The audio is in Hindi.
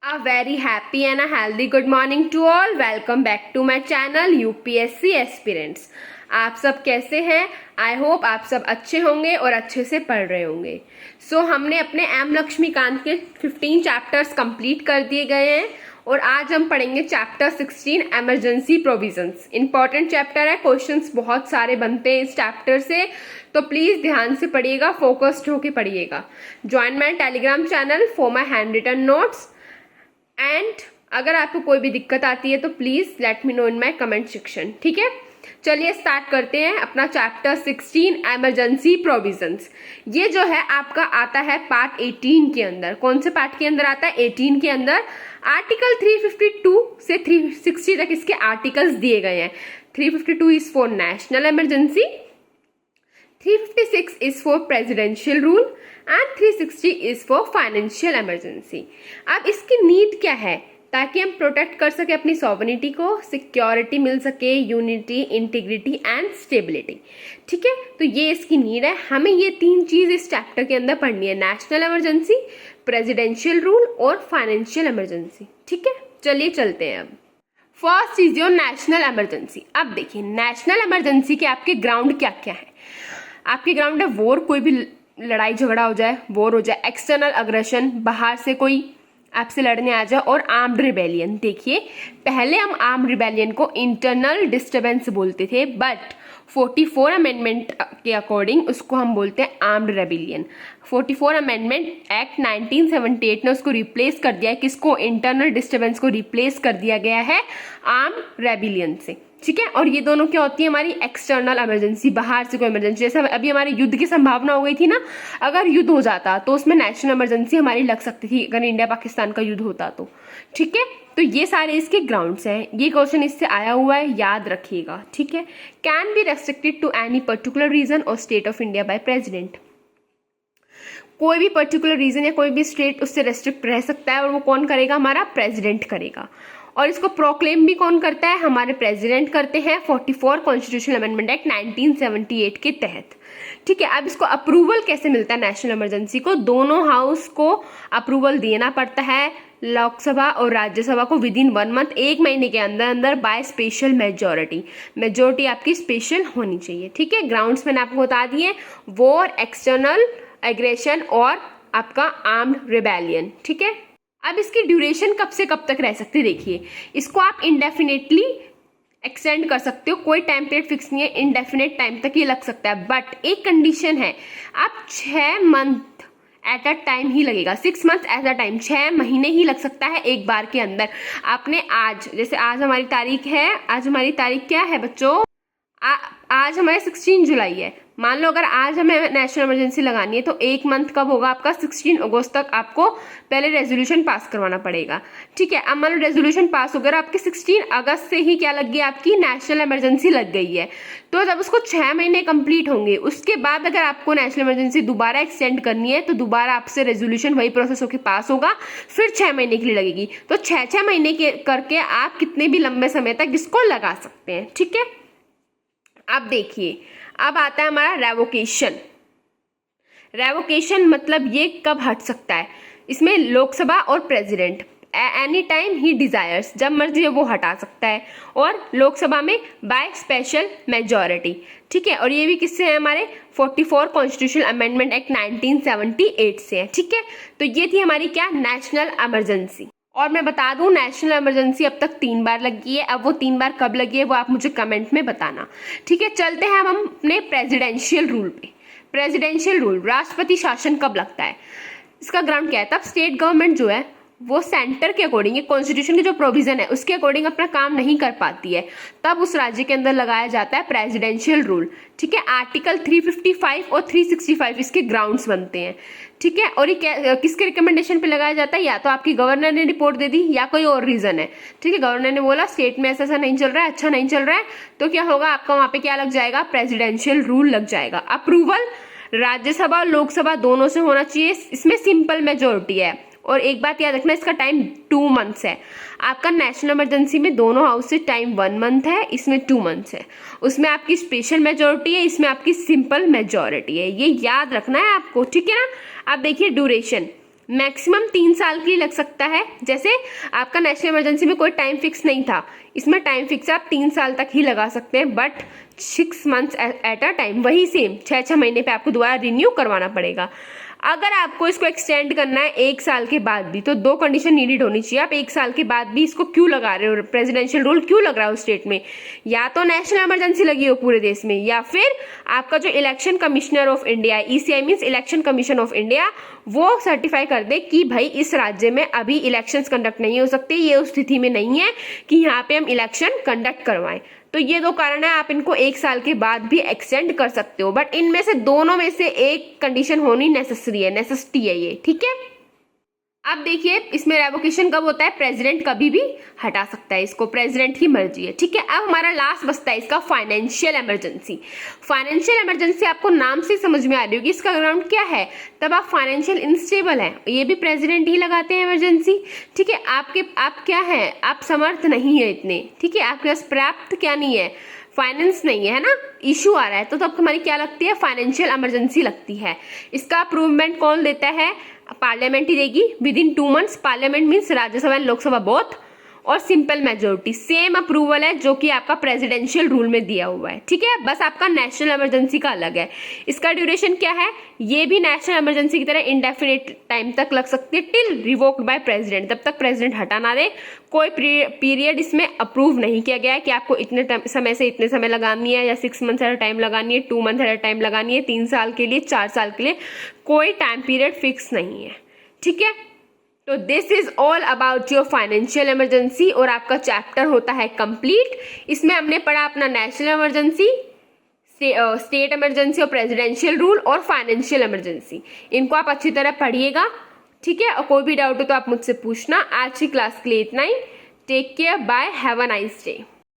A very happy and a healthy good morning to all. Welcome back to my channel UPSC Aspirants. आप सब कैसे हैं? आई होप आप सब अच्छे होंगे और अच्छे से पढ़ रहे होंगे। हमने अपने एम लक्ष्मीकांत के 15 चैप्टर्स कंप्लीट कर दिए गए हैं और आज हम पढ़ेंगे chapter 16 emergency provisions. Important chapter है, क्वेश्चंस बहुत सारे बनते हैं इस चैप्टर से, तो प्लीज ध्यान से पढ़िएगा, फोकस्ड होके पढ़िएगा। Join my Telegram channel for my handwritten notes and अगर आपको कोई भी दिक्कत आती है तो please let me know in my comment section. ठीक है, चलिए स्टार्ट करते हैं अपना चैप्टर 16 इमरजेंसी प्रोविजंस। ये जो है आपका आता है पार्ट 18 के अंदर। कौन से पार्ट के अंदर आता है? 18 के अंदर। आर्टिकल 352 से 360 तक इसके आर्टिकल्स दिए गए हैं। 352 is for national emergency, 356 is for presidential rule and 360 is for financial emergency। अब इसकी नीड क्या है? ताकि हम प्रोटेक्ट कर सके अपनी सॉवरेनिटी को, सिक्योरिटी मिल सके, यूनिटी, इंटीग्रिटी एंड स्टेबिलिटी। ठीक है, तो ये इसकी नीड है। हमें ये तीन चीज इस चैप्टर के अंदर पढ़नी है, नेशनल इमरजेंसी, प्रेसिडेंशियल रूल और फाइनेंशियल इमरजेंसी। ठीक है, चलिए चलते हैं। अब first is your national emergency. अब देखिए नेशनल इमरजेंसी के आपके ग्राउंड क्या क्या है। आपके ग्राउंड है वॉर, कोई भी लड़ाई झगड़ा हो जाए, वॉर हो जाए, एक्सटर्नल अग्रेशन, बाहर से कोई आपसे लड़ने आ जाए, और आर्म्ड रिबेलियन। देखिए पहले हम आर्म्ड रिबेलियन को इंटरनल डिस्टर्बेंस बोलते थे, बट 44 अमेंडमेंट के अकॉर्डिंग उसको हम बोलते हैं आर्म्ड रेबिलियन। 44 अमेंडमेंट एक्ट 1978 ने उसको रिप्लेस कर दिया है, किसको? इंटरनल डिस्टर्बेंस को रिप्लेस कर दिया गया है आर्म्ड रेबिलियन से। ठीक है, और ये दोनों क्या होती है? हमारी एक्सटर्नल इमरजेंसी, बाहर से कोई इमरजेंसी। जैसे अभी हमारे युद्ध की संभावना हो गई थी ना, अगर युद्ध हो जाता तो उसमें नेशनल इमरजेंसी हमारी लग सकती थी, अगर इंडिया पाकिस्तान का युद्ध होता तो। ठीक है, तो ये सारे इसके ग्राउंड्स हैं। ये क्वेश्चन इससे आया हुआ है, याद रखिएगा। ठीक है, can be restricted to any particular region और state of India by president. कोई भी पर्टिकुलर रीजन या कोई भी स्टेट उससे रेस्ट्रिक्ट रह सकता है, और वो कौन करेगा? हमारा प्रेसिडेंट करेगा। और इसको प्रोक्लेम भी कौन करता है? हमारे प्रेसिडेंट करते हैं 44 कॉन्स्टिट्यूशनल अमेंडमेंट एक्ट 1978 के तहत। ठीक है, अब इसको अप्रूवल कैसे मिलता है नेशनल इमरजेंसी को? दोनों हाउस को अप्रूवल देना पड़ता है, लोकसभा और राज्यसभा को विद इन 1 मंथ, 1 महीने के अंदर अंदर, बाय स्पेशल मेजोरिटी। मेजोरिटी आपकी स्पेशल होनी चाहिए। ठीक है, ग्राउंड्स मैंने आपको बता दिए, वॉर, एक्सटर्नल एग्रेशन और आपका आर्म्ड रिबेलियन। ठीक है, अब इसकी ड्यूरेशन कब से कब तक रह सकती है? देखिए इसको आप इंडेफिनेटली एक्सटेंड कर सकते हो, कोई टाइम पीरियड फिक्स नहीं है, इंडेफिनेट टाइम तक ये लग सकता है। बट एक कंडीशन है, आप 6 मंथ एट अ टाइम ही लगेगा, 6 मंथ एट अ टाइम, 6 महीने ही लग सकता है एक बार के अंदर। आपने आज, जैसे आज हमारी तारीख है, आज हमारी तारीख क्या है बच्चों? आज हमारे 16 जुलाई है। मान लो अगर आज हमें नेशनल इमरजेंसी लगानी है तो 1 मंथ कब होगा आपका? 16 अगस्त तक आपको पहले रेजोल्यूशन पास करवाना पड़ेगा। ठीक है, अब मान लो रेजोल्यूशन पास हो गया, आपकी 16 अगस्त से ही क्या लग गई? आपकी नेशनल इमरजेंसी लग गई है। तो जब उसको 6 महीने कंप्लीट होंगे, उसके बाद अगर आपको नेशनल इमरजेंसी दोबारा एक्सटेंड करनी है तो दोबारा आपसे रेजोल्यूशन वही प्रोसेस होकर पास होगा, फिर 6 महीने के लिए लगेगी। तो 6 महीने के करके आप कितने भी लंबे समय तक इसको लगा सकते हैं। ठीक है, अब देखिए अब आता है हमारा रेवोकेशन। रेवोकेशन मतलब ये कब हट सकता है? इसमें लोकसभा और president any time he desires, जब मर्जी है वो हटा सकता है, और लोकसभा में बाय स्पेशल मेजॉरिटी। ठीक है, और ये भी किससे है? हमारे 44 कॉन्स्टिट्यूशनल अमेंडमेंट एक्ट 1978 से है। ठीक है, तो ये थी हमारी क्या? National emergency. और मैं बता दूं नेशनल इमरजेंसी अब तक 3 बार लगी है, अब वो 3 बार कब लगी है वो आप मुझे कमेंट में बताना। ठीक है, चलते हैं हम अपने प्रेसिडेंशियल रूल पे। प्रेसिडेंशियल रूल, राष्ट्रपति शासन कब लगता है? इसका ग्राउंड क्या है? तब स्टेट गवर्नमेंट जो है वो सेंटर के अकॉर्डिंग, कॉन्स्टिट्यूशन के जो प्रोविजन है उसके अकॉर्डिंग अपना काम नहीं कर पाती है, तब उस राज्य के अंदर लगाया जाता है प्रेसिडेंशियल रूल। ठीक है, आर्टिकल 355 और 365 इसके ग्राउंड्स बनते हैं। ठीक है, और ये किसके रिकमेंडेशन पे लगाया जाता है? या तो आपकी गवर्नर ने रिपोर्ट दे दी या कोई और रीजन है। ठीक है, गवर्नर ने बोला स्टेट में ऐसा ऐसा नहीं चल रहा है, अच्छा नहीं चल रहा है, तो क्या होगा? आपका वहां पे क्या लग जाएगा? प्रेसिडेंशियल रूल लग जाएगा। अप्रूवल राज्यसभा और लोकसभा दोनों से होना चाहिए, इसमें सिंपल मेजोरिटी है। और एक बात याद रखना, इसका टाइम 2 मंथ्स है। आपका नेशनल इमरजेंसी में दोनों हाउस से टाइम 1 मंथ है, इसमें 2 मंथ्स है। उसमें आपकी स्पेशल मेजोरिटी है, इसमें आपकी सिंपल मेजोरिटी है। ये याद रखना है आपको। ठीक है ना, अब देखिए ड्यूरेशन। मैक्सिमम 3 साल के लिए लग सकता है। जैसे आपका नेशनल इमरजेंसी में कोई टाइम फिक्स नहीं था, इसमें टाइम फिक्स है, आप 3 साल तक ही लगा सकते हैं, but 6 months at a time, वही सेम 6 महीने पे आपको दोबारा रिन्यू करवाना पड़ेगा। अगर आपको इसको एक्सटेंड करना है 1 साल के बाद भी, तो 2 कंडीशन नीडेड होनी चाहिए। आप 1 साल के बाद भी इसको क्यों लगा रहे हो, प्रेसिडेंशियल रूल क्यों लग रहा है उस स्टेट में, या तो नेशनल इमरजेंसी लगी हो पूरे देश में, या फिर आपका जो election commissioner of India, ECI means election commission of India, वो सर्टिफाई कर दे कि भाई इस राज्य में अभी इलेक्शंस कंडक्ट नहीं हो सकते, ये उस स्थिति में नहीं है कि यहाँ पे हम इलेक्शन कंडक्ट करवाएं। तो ये 2 कारण है, आप इनको 1 साल के बाद भी एक्सटेंड कर सकते हो, बट इनमें से दोनों में से एक कंडीशन होनी नेसेसिटी है ये, ठीक है। अब देखिए इसमें रेवोकेशन कब होता है, प्रेसिडेंट कभी भी हटा सकता है इसको, प्रेसिडेंट की मर्जी है, ठीक है। अब हमारा लास्ट बचता है इसका फाइनेंशियल इमरजेंसी। फाइनेंशियल इमरजेंसी आपको नाम से समझ में आ रही होगी, इसका ग्राउंड क्या है, तब आप फाइनेंशियल इनस्टेबल है, ये भी प्रेसिडेंट ही लगाते हैं इमरजेंसी, ठीक है। आप क्या है, आप समर्थ नहीं है इतने, ठीक है, आपके पास पर्याप्त क्या नहीं है, फाइनेंस नहीं है ना, इशू आ रहा है, तो तब हमारी क्या लगती है, फाइनेंशियल इमरजेंसी लगती है। इसका अप्रूवमेंट कौन देता है, पार्लियामेंट ही देगी with in 2 months. Parliament means Rajya Sabha and Lok Sabha both, और सिंपल मेजोरिटी, सेम अप्रूवल है जो कि आपका प्रेसिडेंशियल रूल में दिया हुआ है, ठीक है। बस आपका नेशनल इमरजेंसी का अलग है। इसका ड्यूरेशन क्या है, ये भी नेशनल इमरजेंसी की तरह इंडेफिनिट टाइम तक लग सकती है, टिल रिवोक्ड बाय प्रेसिडेंट, तब तक प्रेसिडेंट हटा ना दे। कोई पीरियड इसमें अप्रूव नहीं किया गया है कि आपको इतने समय से इतने समय लगानी है, या 6 मंथ्स एट अ टाइम लगानी है, 2 मंथ एट अ टाइम लगानी है, 3 साल के लिए, 4 साल के लिए, कोई टाइम पीरियड फिक्स नहीं है, ठीक है। तो this is all about your financial emergency, और आपका चैप्टर होता है कंप्लीट। इसमें हमने पढ़ा अपना नेशनल इमरजेंसी, स्टेट इमरजेंसी और प्रेसिडेंशियल रूल, और फाइनेंशियल इमरजेंसी। इनको आप अच्छी तरह पढ़िएगा, ठीक है। और कोई भी डाउट हो तो आप मुझसे पूछना। आज की क्लास के लिए इतना ही। Take care, bye, have a nice day.